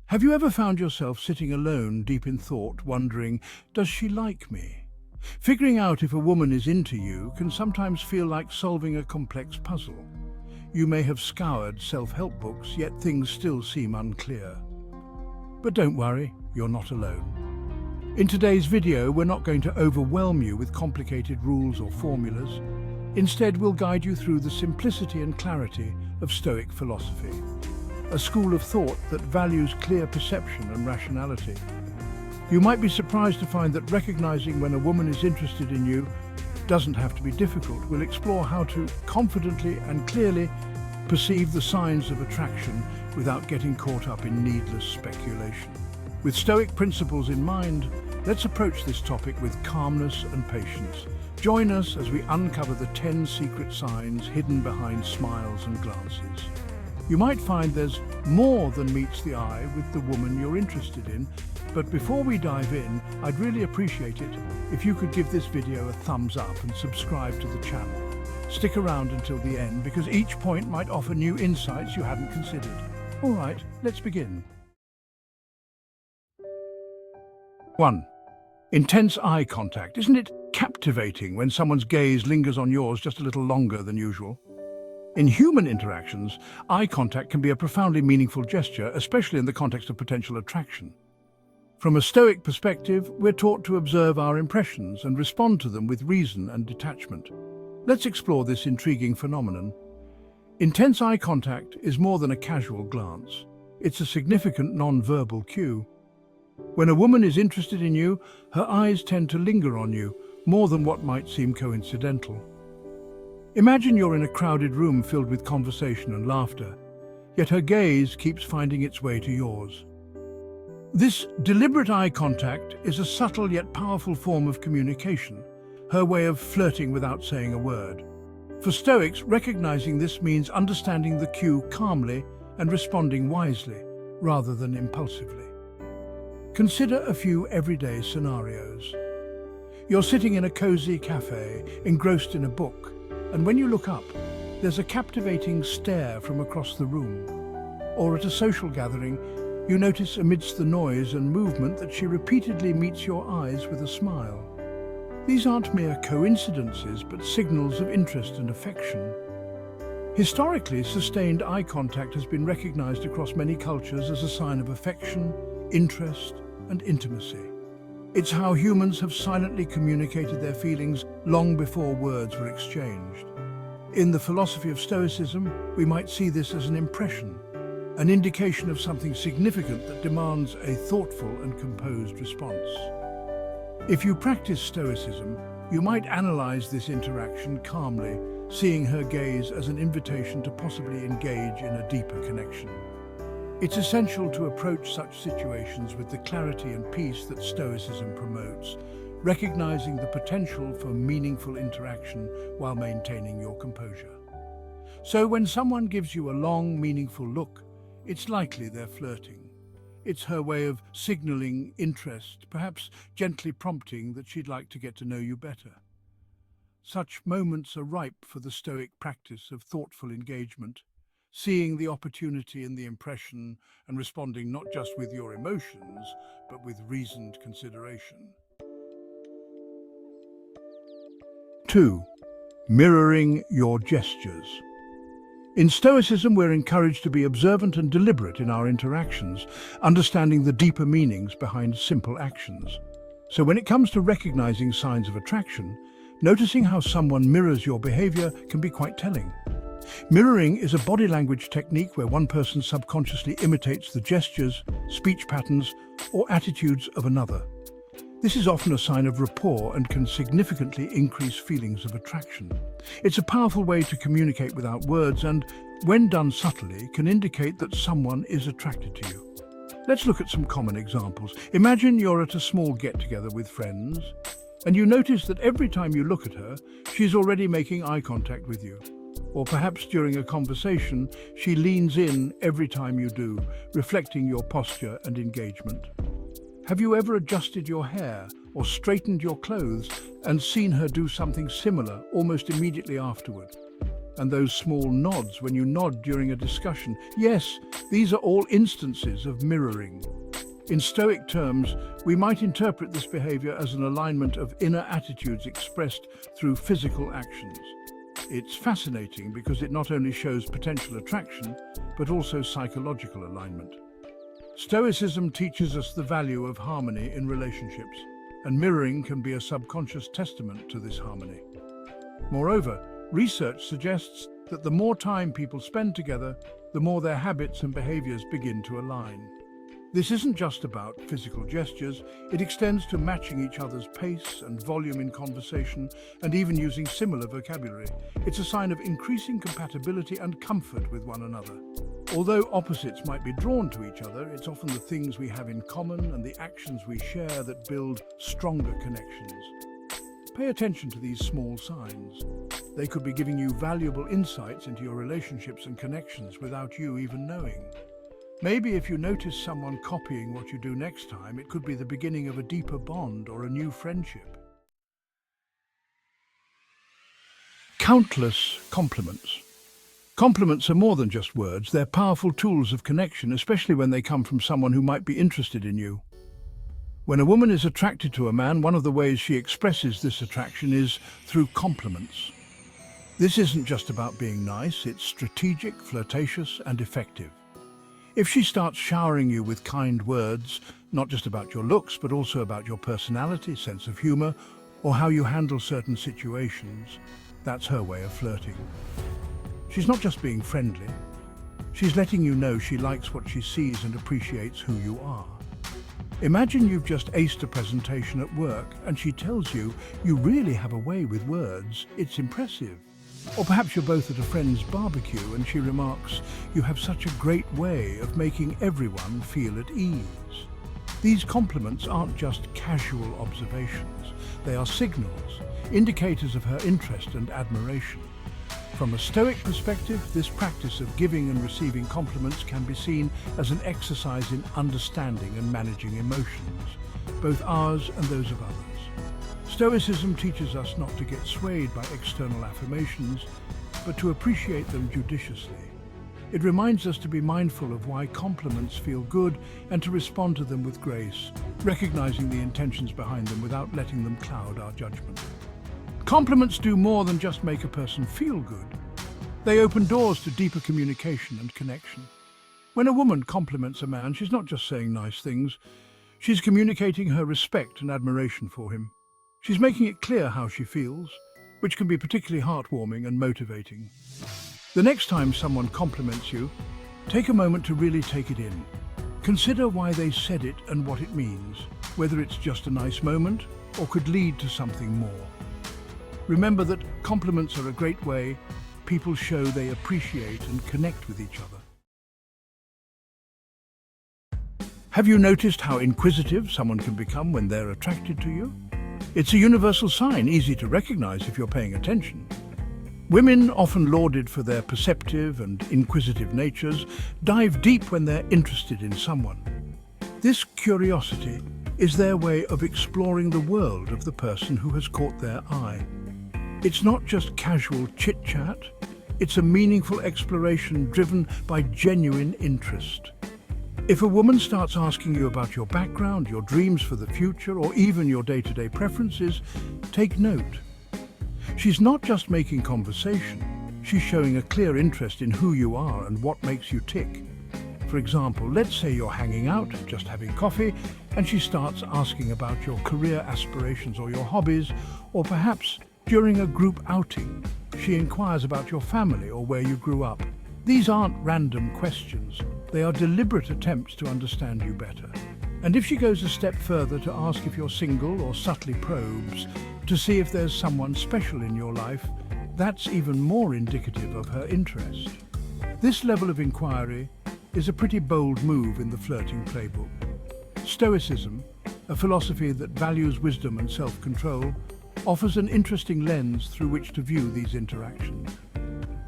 Have you ever found yourself sitting alone, deep in thought, wondering, does she like me? Figuring out if a woman is into you can sometimes feel like solving a complex puzzle. You may have scoured self-help books, yet things still seem unclear. But don't worry, you're not alone. In today's video, we're not going to overwhelm you with complicated rules or formulas. Instead, we'll guide you through the simplicity and clarity of Stoic philosophy, a school of thought that values clear perception and rationality. You might be surprised to find that recognizing when a woman is interested in you doesn't have to be difficult. We'll explore how to confidently and clearly perceive the signs of attraction without getting caught up in needless speculation. With Stoic principles in mind, let's approach this topic with calmness and patience. Join us as we uncover the 10 secret signs hidden behind smiles and glances. You might find there's more than meets the eye with the woman you're interested in, but before we dive in, I'd really appreciate it if you could give this video a thumbs up and subscribe to the channel. Stick around until the end because each point might offer new insights you hadn't considered. All right, let's begin. 1. Intense eye contact. Isn't it captivating when someone's gaze lingers on yours just a little longer than usual? In human interactions, eye contact can be a profoundly meaningful gesture, especially in the context of potential attraction. From a Stoic perspective, we're taught to observe our impressions and respond to them with reason and detachment. Let's explore this intriguing phenomenon. Intense eye contact is more than a casual glance. It's a significant non-verbal cue. When a woman is interested in you, her eyes tend to linger on you, more than what might seem coincidental. Imagine you're in a crowded room filled with conversation and laughter, yet her gaze keeps finding its way to yours. This deliberate eye contact is a subtle yet powerful form of communication, her way of flirting without saying a word. For Stoics, recognizing this means understanding the cue calmly and responding wisely, rather than impulsively. Consider a few everyday scenarios. You're sitting in a cozy cafe, engrossed in a book, and when you look up, there's a captivating stare from across the room. Or at a social gathering, you notice amidst the noise and movement that she repeatedly meets your eyes with a smile. These aren't mere coincidences, but signals of interest and affection. Historically, sustained eye contact has been recognized across many cultures as a sign of affection, interest, and intimacy. It's how humans have silently communicated their feelings long before words were exchanged. In the philosophy of Stoicism, we might see this as an impression, an indication of something significant that demands a thoughtful and composed response. If you practice Stoicism, you might analyze this interaction calmly, seeing her gaze as an invitation to possibly engage in a deeper connection. It's essential to approach such situations with the clarity and peace that Stoicism promotes, recognizing the potential for meaningful interaction while maintaining your composure. So when someone gives you a long, meaningful look, it's likely they're flirting. It's her way of signaling interest, perhaps gently prompting that she'd like to get to know you better. Such moments are ripe for the Stoic practice of thoughtful engagement, seeing the opportunity in the impression and responding not just with your emotions, but with reasoned consideration. 2. Mirroring your gestures. In Stoicism, we're encouraged to be observant and deliberate in our interactions, understanding the deeper meanings behind simple actions. So when it comes to recognizing signs of attraction, noticing how someone mirrors your behavior can be quite telling. Mirroring is a body language technique where one person subconsciously imitates the gestures, speech patterns, or attitudes of another. This is often a sign of rapport and can significantly increase feelings of attraction. It's a powerful way to communicate without words and, when done subtly, can indicate that someone is attracted to you. Let's look at some common examples. Imagine you're at a small get-together with friends, and you notice that every time you look at her, she's already making eye contact with you. Or perhaps during a conversation, she leans in every time you do, reflecting your posture and engagement. Have you ever adjusted your hair or straightened your clothes and seen her do something similar almost immediately afterward? And those small nods when you nod during a discussion. Yes, these are all instances of mirroring. In Stoic terms, we might interpret this behavior as an alignment of inner attitudes expressed through physical actions. It's fascinating because it not only shows potential attraction, but also psychological alignment. Stoicism teaches us the value of harmony in relationships, and mirroring can be a subconscious testament to this harmony. Moreover, research suggests that the more time people spend together, the more their habits and behaviors begin to align. This isn't just about physical gestures, it extends to matching each other's pace and volume in conversation, and even using similar vocabulary. It's a sign of increasing compatibility and comfort with one another. Although opposites might be drawn to each other, it's often the things we have in common and the actions we share that build stronger connections. Pay attention to these small signs. They could be giving you valuable insights into your relationships and connections without you even knowing. Maybe if you notice someone copying what you do next time, it could be the beginning of a deeper bond or a new friendship. Countless compliments. Compliments are more than just words, they're powerful tools of connection, especially when they come from someone who might be interested in you. When a woman is attracted to a man, one of the ways she expresses this attraction is through compliments. This isn't just about being nice, it's strategic, flirtatious, and effective. If she starts showering you with kind words, not just about your looks, but also about your personality, sense of humor, or how you handle certain situations, that's her way of flirting. She's not just being friendly, she's letting you know she likes what she sees and appreciates who you are. Imagine you've just aced a presentation at work and she tells you, "You really have a way with words, it's impressive." Or perhaps you're both at a friend's barbecue and she remarks, "You have such a great way of making everyone feel at ease." These compliments aren't just casual observations, they are signals, indicators of her interest and admiration. From a Stoic perspective, this practice of giving and receiving compliments can be seen as an exercise in understanding and managing emotions, both ours and those of others. Stoicism teaches us not to get swayed by external affirmations, but to appreciate them judiciously. It reminds us to be mindful of why compliments feel good and to respond to them with grace, recognizing the intentions behind them without letting them cloud our judgment. Compliments do more than just make a person feel good. They open doors to deeper communication and connection. When a woman compliments a man, she's not just saying nice things, she's communicating her respect and admiration for him. She's making it clear how she feels, which can be particularly heartwarming and motivating. The next time someone compliments you, take a moment to really take it in. Consider why they said it and what it means, whether it's just a nice moment or could lead to something more. Remember that compliments are a great way people show they appreciate and connect with each other. Have you noticed how inquisitive someone can become when they're attracted to you? It's a universal sign, easy to recognize if you're paying attention. Women, often lauded for their perceptive and inquisitive natures, dive deep when they're interested in someone. This curiosity is their way of exploring the world of the person who has caught their eye. It's not just casual chit-chat, it's a meaningful exploration driven by genuine interest. If a woman starts asking you about your background, your dreams for the future, or even your day-to-day preferences, take note. She's not just making conversation, she's showing a clear interest in who you are and what makes you tick. For example, let's say you're hanging out, just having coffee, and she starts asking about your career aspirations or your hobbies, or perhaps during a group outing, she inquires about your family or where you grew up. These aren't random questions, they are deliberate attempts to understand you better. And if she goes a step further to ask if you're single or subtly probes to see if there's someone special in your life, that's even more indicative of her interest. This level of inquiry is a pretty bold move in the flirting playbook. Stoicism, a philosophy that values wisdom and self-control, offers an interesting lens through which to view these interactions.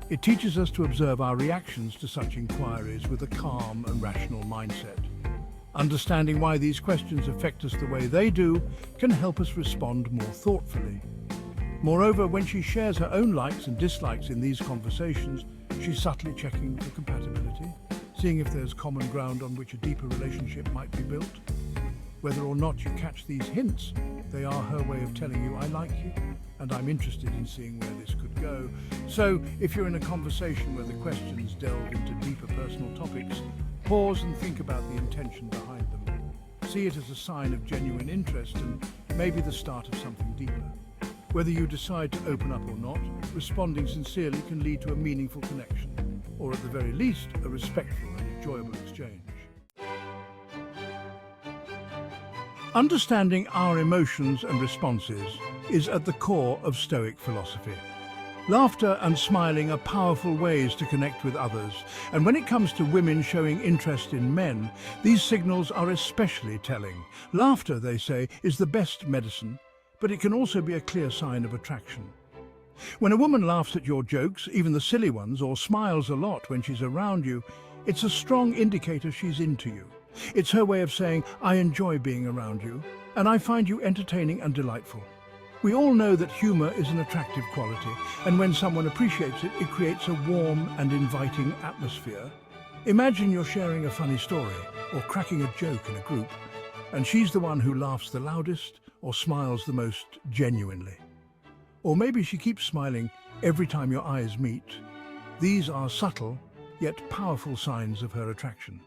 It teaches us to observe our reactions to such inquiries with a calm and rational mindset. Understanding why these questions affect us the way they do can help us respond more thoughtfully. Moreover, when she shares her own likes and dislikes in these conversations, she's subtly checking for compatibility, seeing if there's common ground on which a deeper relationship might be built. Whether or not you catch these hints, they are her way of telling you, I like you, and I'm interested in seeing where this could go. So, if you're in a conversation where the questions delve into deeper personal topics, pause and think about the intention behind them. See it as a sign of genuine interest and maybe the start of something deeper. Whether you decide to open up or not, responding sincerely can lead to a meaningful connection, or at the very least, a respectful and enjoyable exchange. Understanding our emotions and responses is at the core of Stoic philosophy. Laughter and smiling are powerful ways to connect with others, and when it comes to women showing interest in men, these signals are especially telling. Laughter, they say, is the best medicine, but it can also be a clear sign of attraction. When a woman laughs at your jokes, even the silly ones, or smiles a lot when she's around you, it's a strong indicator she's into you. It's her way of saying, I enjoy being around you, and I find you entertaining and delightful. We all know that humor is an attractive quality, and when someone appreciates it, it creates a warm and inviting atmosphere. Imagine you're sharing a funny story or cracking a joke in a group, and she's the one who laughs the loudest or smiles the most genuinely. Or maybe she keeps smiling every time your eyes meet. These are subtle, yet powerful signs of her attraction.